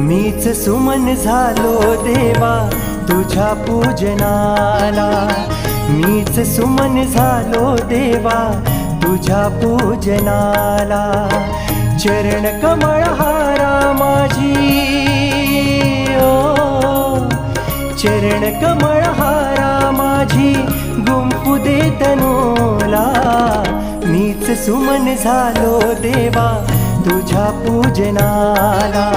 मीच सुमन झालो देवा तुझ्या पूजनाला, मीच सुमन झालो देवा तुझ्या पूजनाला। चरण कमळ हारा माझी चरण कमळ हारा माझी गुंफू दे तनूला, मीच सुमन झालो देवा तुझ्या पूजनाला।